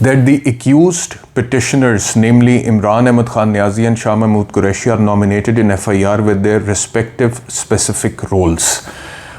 that the accused petitioners, namely Imran Ahmad Khan Niazi and Shah Mahmud Qureshi, are nominated in FIR with their respective specific roles.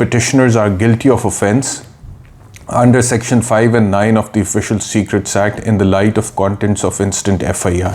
petitioners are guilty of offence under section 5 and 9 of the Official Secrets Act in the light of contents of instant FIR।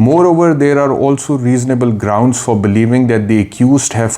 Moreover, there are also reasonable grounds for believing that the accused have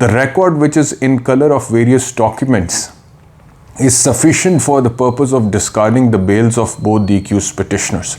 The record which is in color of various documents is sufficient for the purpose of discarding the bails of both the accused petitioners।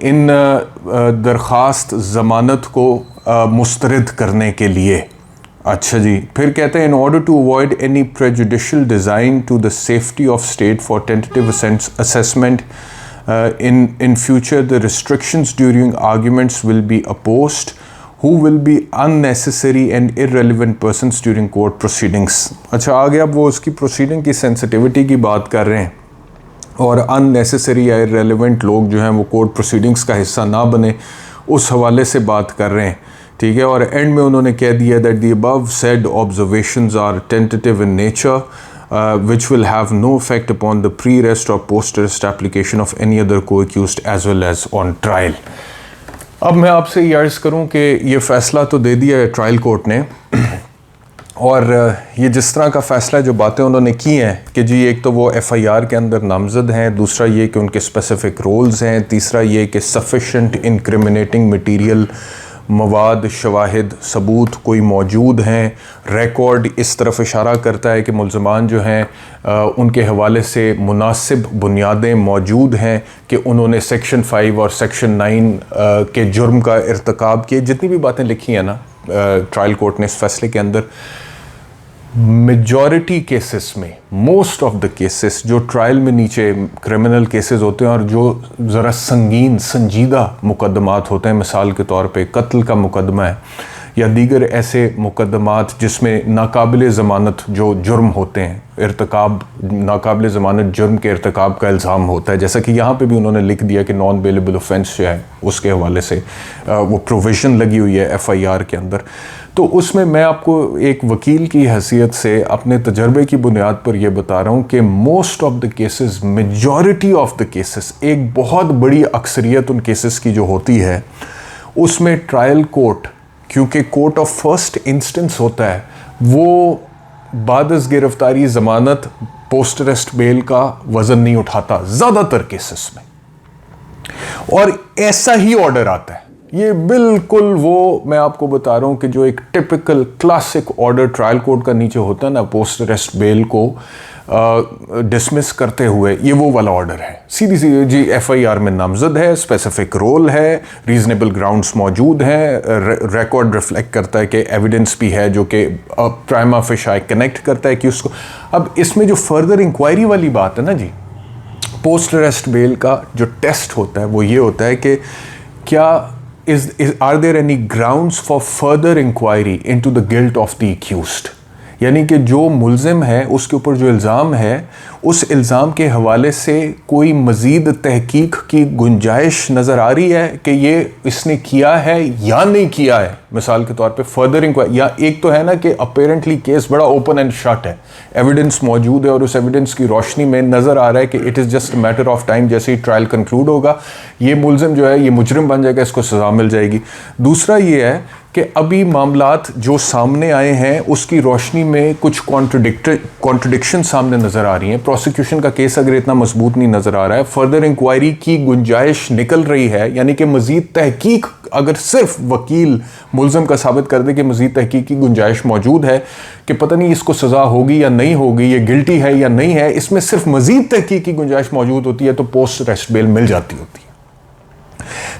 ان درخواست ضمانت کو مسترد کرنے کے لیے. اچھا جی، پھر کہتے ہیں in order to avoid any prejudicial design to the safety of state for tentative assessment in future the restrictions during arguments will be opposed who will be unnecessary and irrelevant persons during court proceedings. اچھا آگے اب وہ اس کی proceeding کی sensitivity کی بات کر رہے ہیں اور unnecessary یا irrelevant لوگ جو ہیں وہ کورٹ پروسیڈنگس کا حصہ نہ بنے، اس حوالے سے بات کر رہے ہیں. ٹھیک ہے، اور اینڈ میں انہوں نے کہہ دیا that the above said observations are tentative in nature which will have no effect upon the pre-arrest or post-arrest application of any other co-accused as well as on trial. اب میں آپ سے یہ عرض کروں کہ یہ فیصلہ تو دے دیا ہے ٹرائل کورٹ نے، اور یہ جس طرح کا فیصلہ جو باتیں انہوں نے کی ہیں کہ جی ایک تو وہ ایف آئی آر کے اندر نامزد ہیں، دوسرا یہ کہ ان کے اسپیسیفک رولز ہیں، تیسرا یہ کہ سفیشینٹ انکریمنیٹنگ مٹیریل، مواد، شواہد، ثبوت کوئی موجود ہیں، ریکارڈ اس طرف اشارہ کرتا ہے کہ ملزمان جو ہیں ان کے حوالے سے مناسب بنیادیں موجود ہیں کہ انہوں نے سیکشن 5 اور سیکشن 9 کے جرم کا ارتکاب کیے. جتنی بھی باتیں لکھی ہیں نا ٹرائل کورٹ نے اس فیصلے کے اندر، میجورٹی کیسز میں، موسٹ آف دا کیسز جو ٹرائل میں نیچے کرمنل کیسز ہوتے ہیں اور جو ذرا سنجیدہ مقدمات ہوتے ہیں، مثال کے طور پہ قتل کا مقدمہ ہے یا دیگر ایسے مقدمات جس میں ناقابل ضمانت جو جرم ہوتے ہیں، ناقابل ضمانت جرم کے ارتکاب کا الزام ہوتا ہے، جیسا کہ یہاں پہ بھی انہوں نے لکھ دیا کہ نان بیلیبل اوفینس جو ہے اس کے حوالے سے وہ پروویژن لگی ہوئی ہے ایف آئی آر کے اندر. تو اس میں آپ کو ایک وکیل کی حیثیت سے اپنے تجربے کی بنیاد پر یہ بتا رہا ہوں کہ most of the cases, majority of the cases, ایک بہت بڑی اکثریت ان کیسز کی جو ہوتی ہے اس میں ٹرائل کورٹ، کیونکہ کورٹ آف فرسٹ انسٹنس ہوتا ہے، وہ بعد از گرفتاری ضمانت پوسٹ اریسٹ بیل کا وزن نہیں اٹھاتا زیادہ تر کیسز میں، اور ایسا ہی آرڈر آتا ہے. یہ بالکل وہ میں آپ کو بتا رہا ہوں کہ جو ایک typical classic order trial court کا نیچے ہوتا ہے نا پوسٹ اریسٹ بیل کو ڈسمس کرتے ہوئے، یہ وہ والا آرڈر ہے. سیدھی جی ایف آئی آر میں نامزد ہے، اسپیسیفک رول ہے، ریزنیبل گراؤنڈز موجود ہیں، ریکارڈ ریفلیکٹ کرتا ہے کہ ایویڈنس بھی ہے جو کہ پرائما فیشائی کنیکٹ کرتا ہے کہ اس کو. اب اس میں جو فردر انکوائری والی بات ہے نا جی، پوسٹ اریسٹ بیل کا جو ٹیسٹ ہوتا ہے وہ یہ ہوتا ہے کہ کیا are there any grounds for further inquiry into the guilt of the accused؟ یعنی کہ جو ملزم ہے اس کے اوپر جو الزام ہے اس الزام کے حوالے سے کوئی مزید تحقیق کی گنجائش نظر آ رہی ہے کہ یہ اس نے کیا ہے یا نہیں کیا ہے. مثال کے طور پہ فردر انکوائری، یا ایک تو ہے نا کہ اپیرنٹلی کیس بڑا اوپن اینڈ شٹ ہے، ایویڈنس موجود ہے اور اس ایویڈنس کی روشنی میں نظر آ رہا ہے کہ it is just matter of time, جیسے ہی ٹرائل کنکلوڈ ہوگا یہ ملزم جو ہے یہ مجرم بن جائے گا، اس کو سزا مل جائے گی. دوسرا یہ ہے کہ ابھی معاملات جو سامنے آئے ہیں اس کی روشنی میں کچھ کانٹرڈکشن سامنے نظر آ رہی ہیں. پروسیکیوشن کا کیس اگر اتنا مضبوط نہیں نظر آ رہا ہے، فردر انکوائری کی گنجائش نکل رہی ہے، یعنی کہ مزید تحقیق، اگر صرف وکیل ملزم کا ثابت کر دے کہ مزید تحقیق کی گنجائش موجود ہے کہ پتہ نہیں اس کو سزا ہوگی یا نہیں ہوگی، یہ گلٹی ہے یا نہیں ہے، اس میں صرف مزید تحقیق کی گنجائش موجود ہوتی ہے تو پوسٹ اریسٹ بیل مل جاتی ہوتی ہے.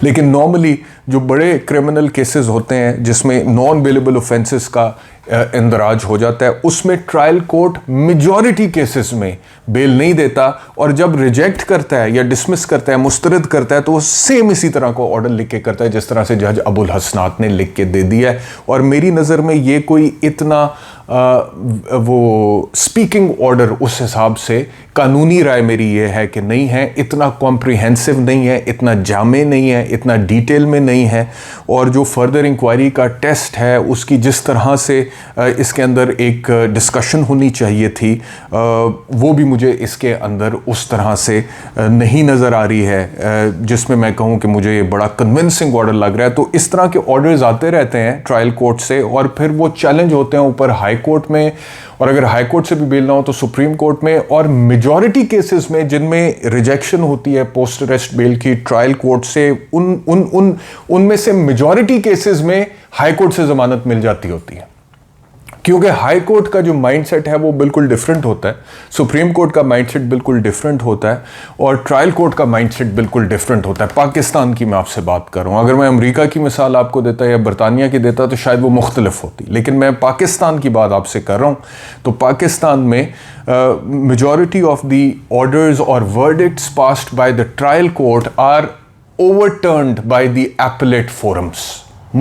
لیکن نارملی جو بڑے کرمنل کیسز ہوتے ہیں جس میں نان بیلیبل اوفینسز کا اندراج ہو جاتا ہے، اس میں ٹرائل کورٹ میجورٹی کیسز میں بیل نہیں دیتا، اور جب ریجیکٹ کرتا ہے یا ڈسمس کرتا ہے، مسترد کرتا ہے، تو وہ سیم اسی طرح کو آرڈر لکھ کے کرتا ہے جس طرح سے جج ابو الحسنات نے لکھ کے دے دیا ہے. اور میری نظر میں یہ کوئی اتنا وہ سپیکنگ آرڈر اس حساب سے قانونی رائے میری یہ ہے کہ نہیں ہے، اتنا کمپریہنسو نہیں ہے، اتنا جامع نہیں ہے، اتنا ڈیٹیل میں نہیں ہے. اور جو فردر انکوائری کا ٹیسٹ ہے اس کی جس طرح سے اس کے اندر ایک ڈسکشن ہونی چاہیے تھی، وہ بھی مجھے اس کے اندر اس طرح سے نہیں نظر آ رہی ہے جس میں کہوں کہ مجھے یہ بڑا کنونسنگ آرڈر لگ رہا ہے. تو اس طرح کے آرڈرز آتے رہتے ہیں ٹرائل کورٹ سے، اور پھر وہ چیلنج ہوتے ہیں اوپر ہائی کورٹ میں، اور اگر ہائی کورٹ سے بھی بیل نہ ہو تو سپریم کورٹ میں. اور میجورٹی کیسز میں جن میں ریجیکشن ہوتی ہے پوسٹ اریسٹ بیل کی ٹرائل کورٹ سے، ان میں سے میجورٹی کیسز میں ہائی کورٹ سے ضمانت مل جاتی ہوتی ہے. کیونکہ ہائی کورٹ کا جو مائنڈ سیٹ ہے وہ بالکل ڈیفرنٹ ہوتا ہے, سپریم کورٹ کا مائنڈ سیٹ بالکل ڈیفرنٹ ہوتا ہے, اور ٹرائل کورٹ کا مائنڈ سیٹ بالکل ڈیفرنٹ ہوتا ہے. پاکستان کی میں آپ سے بات کر رہا ہوں, اگر میں امریکہ کی مثال آپ کو دیتا یا برطانیہ کی دیتا تو شاید وہ مختلف ہوتی, لیکن میں پاکستان کی بات آپ سے کر رہا ہوں. تو پاکستان میں میجورٹی آف دی آرڈرز اور verdicts passed by the trial court are overturned by the appellate forums,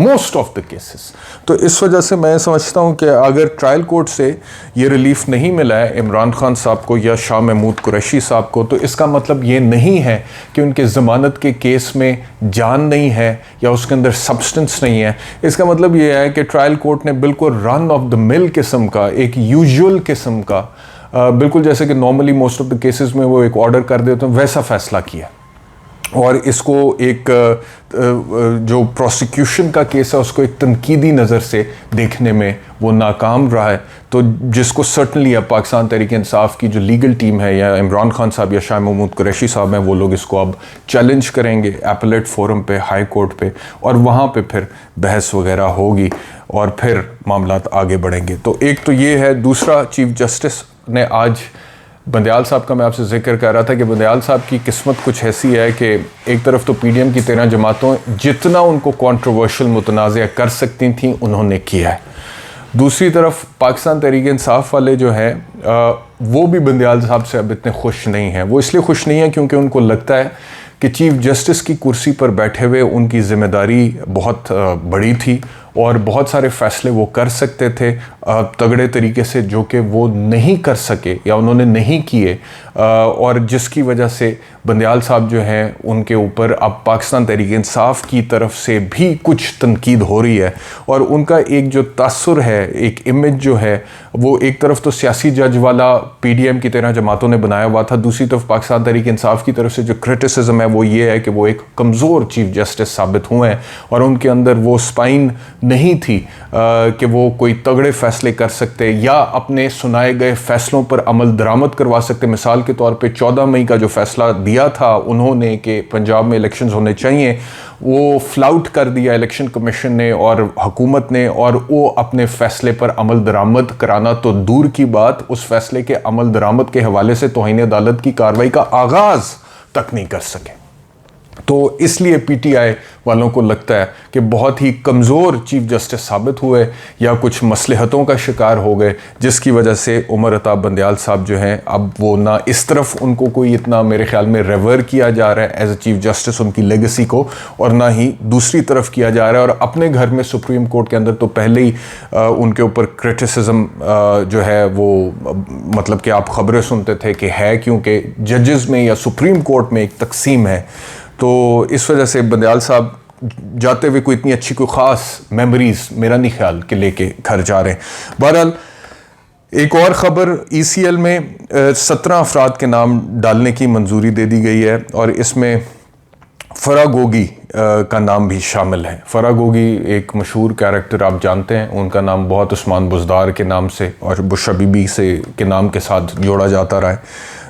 most of the cases. تو اس وجہ سے میں سمجھتا ہوں کہ اگر ٹرائل کورٹ سے یہ ریلیف نہیں ملا ہے عمران خان صاحب کو یا شاہ محمود قریشی صاحب کو, تو اس کا مطلب یہ نہیں ہے کہ ان کے ضمانت کے کیس میں جان نہیں ہے یا اس کے اندر سبسٹنس نہیں ہے. اس کا مطلب یہ ہے کہ ٹرائل کورٹ نے بالکل رن آف دا مل قسم کا, ایک یوزول قسم کا, بالکل جیسے کہ normally most of the cases میں وہ ایک آرڈر کر دیتے ہیں, ویسا فیصلہ کیا. اور اس کو ایک جو پروسیکیوشن کا کیس ہے اس کو ایک تنقیدی نظر سے دیکھنے میں وہ ناکام رہا ہے. تو جس کو سرٹنلی اب پاکستان تحریک انصاف کی جو لیگل ٹیم ہے یا عمران خان صاحب یا شاہ محمود قریشی صاحب ہیں, وہ لوگ اس کو اب چیلنج کریں گے ایپلیٹ فورم پہ, ہائی کورٹ پہ, اور وہاں پہ پھر بحث وغیرہ ہوگی اور پھر معاملات آگے بڑھیں گے. تو ایک تو یہ ہے. دوسرا, چیف جسٹس نے آج بندیال صاحب کا میں آپ سے ذکر کر رہا تھا کہ بندیال صاحب کی قسمت کچھ ایسی ہے کہ ایک طرف تو پی ڈی ایم کی 13 جماعتوں جتنا ان کو کنٹروورشل متنازع کر سکتی تھیں انہوں نے کیا ہے, دوسری طرف پاکستان تحریک انصاف والے جو ہیں وہ بھی بندیال صاحب سے اب اتنے خوش نہیں ہیں. وہ اس لیے خوش نہیں ہیں کیونکہ ان کو لگتا ہے کہ چیف جسٹس کی کرسی پر بیٹھے ہوئے ان کی ذمہ داری بہت بڑی تھی اور بہت سارے فیصلے وہ کر سکتے تھے تگڑے طریقے سے, جو کہ وہ نہیں کر سکے یا انہوں نے نہیں کیے, اور جس کی وجہ سے بندیال صاحب جو ہیں ان کے اوپر اب پاکستان تحریک انصاف کی طرف سے بھی کچھ تنقید ہو رہی ہے. اور ان کا ایک جو تاثر ہے, ایک امیج جو ہے, وہ ایک طرف تو سیاسی جج والا پی ڈی ایم کی 13 جماعتوں نے بنایا ہوا تھا, دوسری طرف پاکستان تحریک انصاف کی طرف سے جو کرٹیسزم ہے وہ یہ ہے کہ وہ ایک کمزور چیف جسٹس ثابت ہوئے ہیں اور ان کے اندر وہ سپائن نہیں تھی کہ وہ کوئی تگڑے فیصلے کر سکتے یا اپنے سنائے گئے فیصلوں پر عمل درآمد کروا سکتے. مثال کے طور پہ 14 مئی کا جو فیصلہ دیا تھا انہوں نے کہ پنجاب میں الیکشنز ہونے چاہیے, وہ فلاؤٹ کر دیا الیکشن کمیشن نے اور حکومت نے, اور وہ اپنے فیصلے پر عمل درآمد کرانا تو دور کی بات, اس فیصلے کے عمل درآمد کے حوالے سے توہین عدالت کی کارروائی کا آغاز تک نہیں کر سکے. تو اس لیے پی ٹی آئی والوں کو لگتا ہے کہ بہت ہی کمزور چیف جسٹس ثابت ہوئے یا کچھ مصلحتوں کا شکار ہو گئے, جس کی وجہ سے عمر عطا بندیال صاحب جو ہیں اب وہ نہ اس طرف ان کو کوئی اتنا میرے خیال میں ریور کیا جا رہا ہے as a chief justice in کی لیگیسی کو, اور نہ ہی دوسری طرف کیا جا رہا ہے. اور اپنے گھر میں سپریم کورٹ کے اندر تو پہلے ہی ان کے اوپر کرٹیسزم جو ہے وہ مطلب کہ آپ خبریں سنتے تھے کہ ہے, کیونکہ ججز میں یا سپریم کورٹ میں ایک تقسیم ہے. تو اس وجہ سے بندیال صاحب جاتے ہوئے کوئی اتنی اچھی کوئی خاص میموریز میرا نہیں خیال کہ لے کے گھر جا رہے ہیں. بہرحال ایک اور خبر, ای سی ایل میں 17 افراد کے نام ڈالنے کی منظوری دے دی گئی ہے اور اس میں فرا گوگی کا نام بھی شامل ہے. فرا گوگی ایک مشہور کیریکٹر آپ جانتے ہیں, ان کا نام بہت عثمان بزدار کے نام سے اور بش بی سے کے نام کے ساتھ جوڑا جاتا رہا ہے.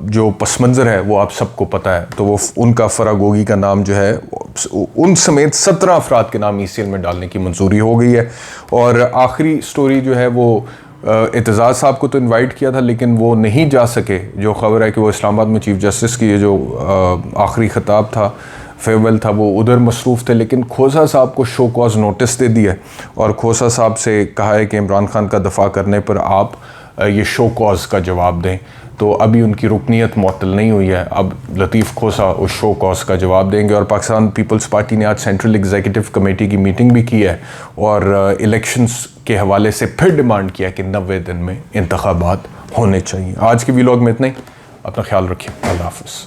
جو پس منظر ہے وہ آپ سب کو پتہ ہے, تو وہ ان کا فرا گوگی کا نام جو ہے ان سمیت 17 افراد کے نام ای سی ایل میں ڈالنے کی منظوری ہو گئی ہے. اور آخری سٹوری جو ہے وہ اعتزاز صاحب کو تو انوائٹ کیا تھا لیکن وہ نہیں جا سکے. جو خبر ہے کہ وہ اسلام آباد میں چیف جسٹس کی یہ جو آخری خطاب تھا, فیئرویل تھا, وہ ادھر مصروف تھے. لیکن کھوسا صاحب کو شو کاز نوٹس دے دیا اور کھوسا صاحب سے کہا ہے کہ عمران خان کا دفاع کرنے پر آپ یہ شو کاز کا جواب دیں. تو ابھی ان کی رکنیت معطل نہیں ہوئی ہے, اب لطیف کھوسا اس شو کاز کا جواب دیں گے. اور پاکستان پیپلز پارٹی نے آج سینٹرل ایگزیکٹو کمیٹی کی میٹنگ بھی کی ہے اور الیکشنز کے حوالے سے پھر ڈیمانڈ کیا کہ 90 دن میں انتخابات ہونے چاہیے. آج کے ویلاگ میں اتنا ہی, اپنا خیال رکھیے, اللہ حافظ.